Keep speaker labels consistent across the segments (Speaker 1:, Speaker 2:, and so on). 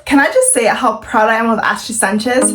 Speaker 1: Can I just say how proud I am of Ashley Sanchez?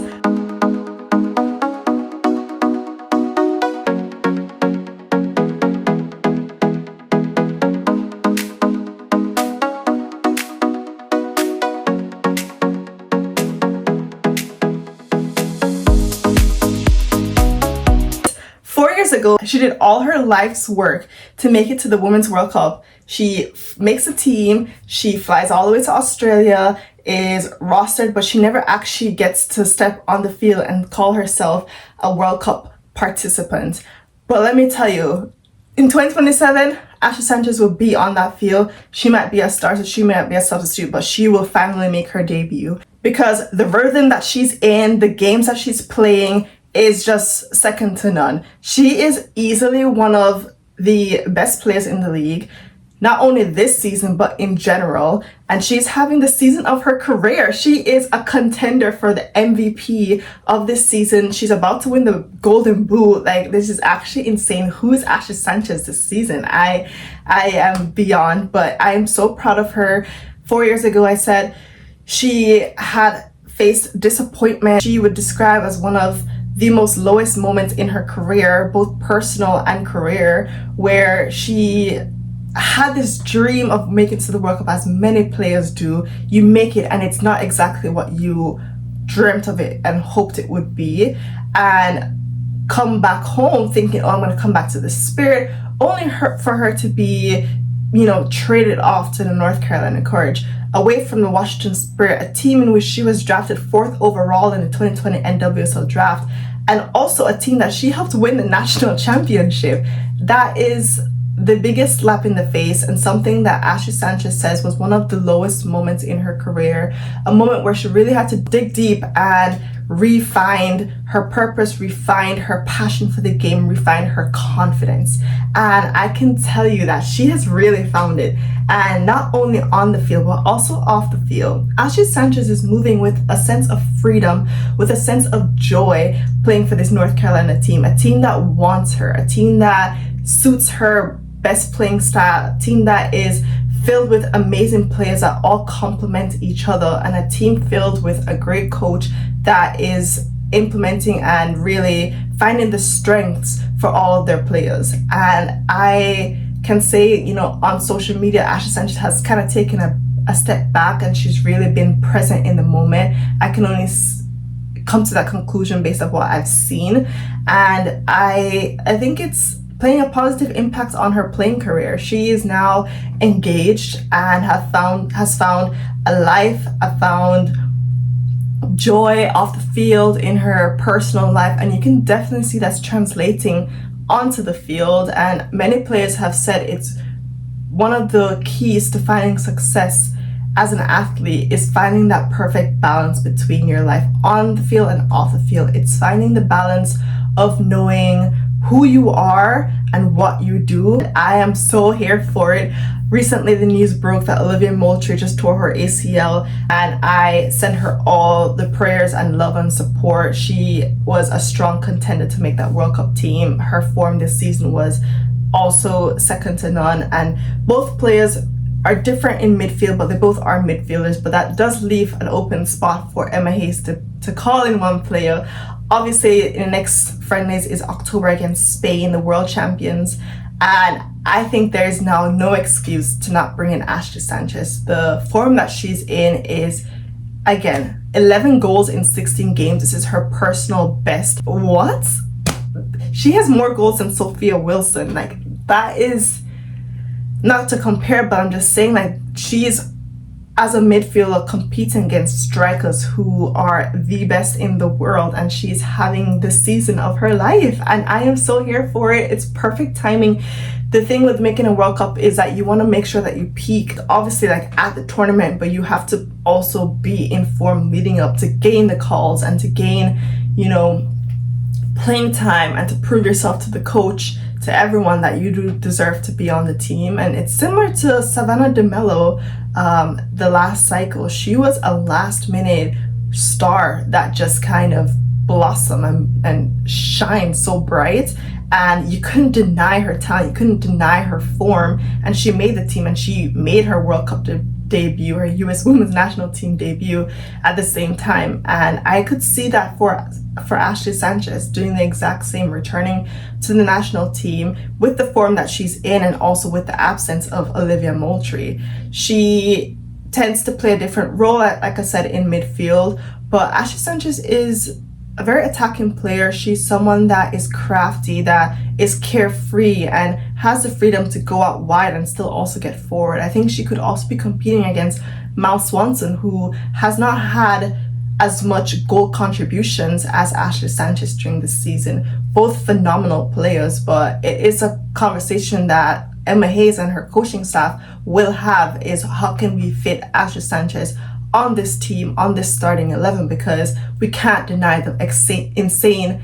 Speaker 1: 4 years ago, she did all her life's work to make it to the Women's World Cup. She makes a team, she flies all the way to Australia, is rostered, but she never actually gets to step on the field and call herself a World Cup participant. But let me tell you, in 2027, Ashley Sanchez will be on that field. She might be a starter, she might be a substitute, but she will finally make her debut. Because the rhythm that she's in, the games that she's playing, is just second to none. She is easily one of the best players in the league, not only this season, but in general. And she's having the season of her career. She is a contender for the MVP of this season. She's about to win the Golden Boot. Like, this is actually insane. Who is Ashley Sanchez this season? I am beyond, but I am so proud of her. 4 years ago, I said she had faced disappointment. She would describe as one of the most lowest moments in her career, both personal and career, where she had this dream of making it to the World Cup, as many players do. You make it and it's not exactly what you dreamt of it and hoped it would be, and come back home thinking, oh, I'm going to come back to the Spirit, only for her to be, traded off to the North Carolina Courage, away from the Washington Spirit, a team in which she was drafted 4th overall in the 2020 NWSL draft, and also a team that she helped win the national championship. That is the biggest slap in the face, and something that Ashley Sanchez says was one of the lowest moments in her career, a moment where she really had to dig deep and refine her purpose, refine her passion for the game, refine her confidence. And I can tell you that she has really found it, and not only on the field but also off the field. Ashley Sanchez is moving with a sense of freedom, with a sense of joy, playing for this North Carolina team, a team that wants her, a team that suits her best playing style, a team that is filled with amazing players that all complement each other, and a team filled with a great coach that is implementing and really finding the strengths for all of their players. And I can say, on social media, Ashley Sanchez has kind of taken a step back, and she's really been present in the moment. I can only come to that conclusion based on what I've seen, and I think it's playing a positive impact on her playing career. She is now engaged and has found a life, found joy off the field in her personal life, and you can definitely see that's translating onto the field. And many players have said it's one of the keys to finding success as an athlete is finding that perfect balance between your life on the field and off the field. It's finding the balance of knowing who you are and what you do. I am so here for it. Recently, the news broke that Olivia Moultrie just tore her ACL, and I sent her all the prayers and love and support. She was a strong contender to make that World Cup team. Her form this season was also second to none, and both players are different in midfield, but they both are midfielders. But that does leave an open spot for Emma Hayes to call in one player. Obviously, in the next friendlies is October against Spain, the world champions. And I think there's now no excuse to not bring in Ashley Sanchez. The form that she's in is, again, 11 goals in 16 games. This is her personal best. What? She has more goals than Sophia Wilson. Like, that is not to compare, but I'm just saying, like, she's, as a midfielder, competing against strikers who are the best in the world, and she's having the season of her life, and I am so here for it. It's perfect timing. The thing with making a World Cup is that you want to make sure that you peak, obviously, like at the tournament, but you have to also be informed leading up to gain the calls and to gain, playing time, and to prove yourself to the coach, to everyone, that you do deserve to be on the team. And it's similar to Savannah DeMello, the last cycle. She was a last minute star that just kind of blossomed and shined so bright, and you couldn't deny her talent, you couldn't deny her form, and she made the team, and she made her World Cup debut, her US Women's National Team debut at the same time. And I could see that for Ashley Sanchez doing the exact same, returning to the national team with the form that she's in and also with the absence of Olivia Moultrie. She tends to play a different role, like I said, in midfield, but Ashley Sanchez is a very attacking player. She's someone that is crafty, that is carefree and has the freedom to go out wide and still also get forward. I think she could also be competing against Mal Swanson, who has not had as much goal contributions as Ashley Sanchez during this season. Both phenomenal players, but it is a conversation that Emma Hayes and her coaching staff will have, is how can we fit Ashley Sanchez on this team, on this starting 11, because we can't deny the insane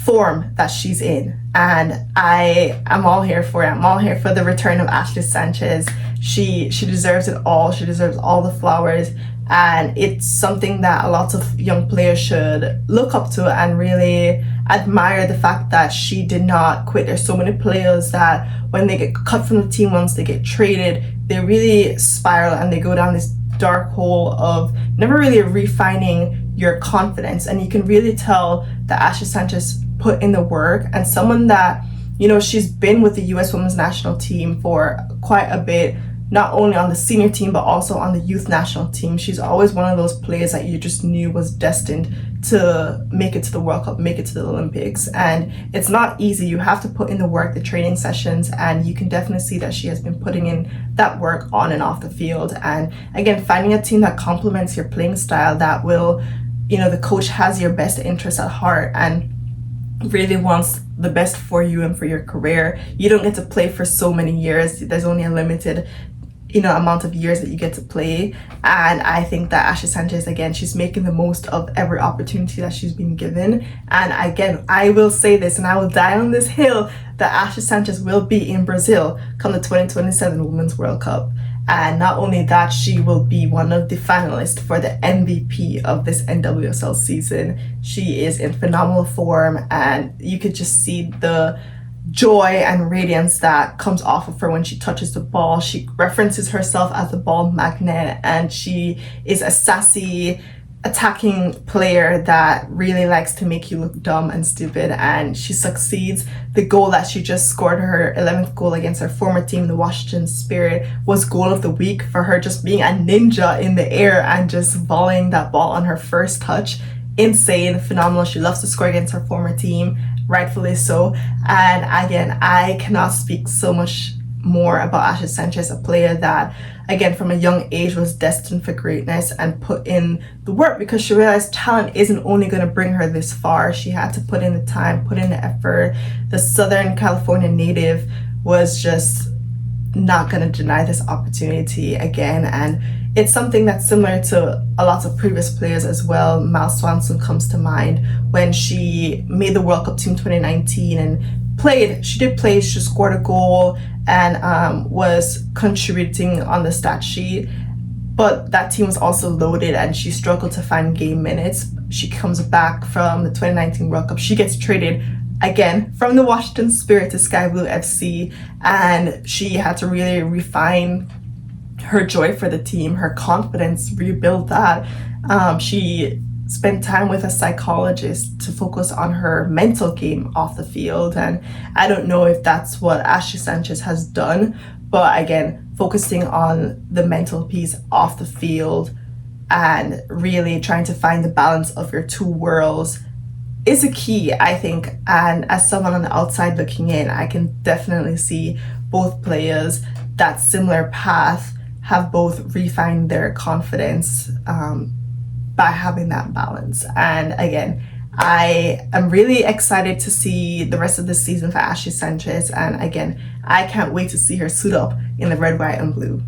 Speaker 1: form that she's in. And I am all here for it. I'm all here for the return of Ashley Sanchez. She deserves it all. She deserves all the flowers. And it's something that a lot of young players should look up to and really admire, the fact that she did not quit. There's so many players that when they get cut from the team, once they get traded, they really spiral and they go down this dark hole of never really refining your confidence. And you can really tell that Ashley Sanchez put in the work, and someone that, you know, she's been with the US Women's National Team for quite a bit, not only on the senior team but also on the youth national team. She's always one of those players that you just knew was destined to make it to the World Cup, make it to the Olympics. And it's not easy. You have to put in the work, the training sessions, and you can definitely see that she has been putting in that work on and off the field. And again, finding a team that complements your playing style, that will, you know, the coach has your best interests at heart and really wants the best for you and for your career. You don't get to play for so many years. There's only a limited, you know, amount of years that you get to play. And I think that Ashley Sanchez, again, she's making the most of every opportunity that she's been given. And again, I will say this, and I will die on this hill, that Ashley Sanchez will be in Brazil come the 2027 Women's World Cup. And not only that, she will be one of the finalists for the MVP of this NWSL season. She is in phenomenal form, and you could just see the joy and radiance that comes off of her when she touches the ball. She references herself as the ball magnet, and she is a sassy, attacking player that really likes to make you look dumb and stupid, and she succeeds. The goal that she just scored, her 11th goal against her former team, the Washington Spirit, was goal of the week for her, just being a ninja in the air and just volleying that ball on her first touch. Insane, phenomenal. She loves to score against her former team, rightfully so. And again, I cannot speak so much more about Ashley Sanchez, a player that, again, from a young age was destined for greatness and put in the work, because she realized talent isn't only going to bring her this far. She had to put in the time, put in the effort. The Southern California native was just not going to deny this opportunity again. And it's something that's similar to a lot of previous players as well. Mal Swanson comes to mind when she made the World Cup team 2019 and played. She did play, she scored a goal and was contributing on the stat sheet. But that team was also loaded and she struggled to find game minutes. She comes back from the 2019 World Cup. She gets traded again from the Washington Spirit to Sky Blue FC, and she had to really refine her joy for the team, her confidence, rebuild that. She spent time with a psychologist to focus on her mental game off the field, and I don't know if that's what Ashley Sanchez has done, but again, focusing on the mental piece off the field and really trying to find the balance of your two worlds is a key, I think. And as someone on the outside looking in, I can definitely see both players, that similar path, have both refined their confidence by having that balance. And again, I am really excited to see the rest of the season for Ashley Sanchez. And again, I can't wait to see her suit up in the red, white, and blue.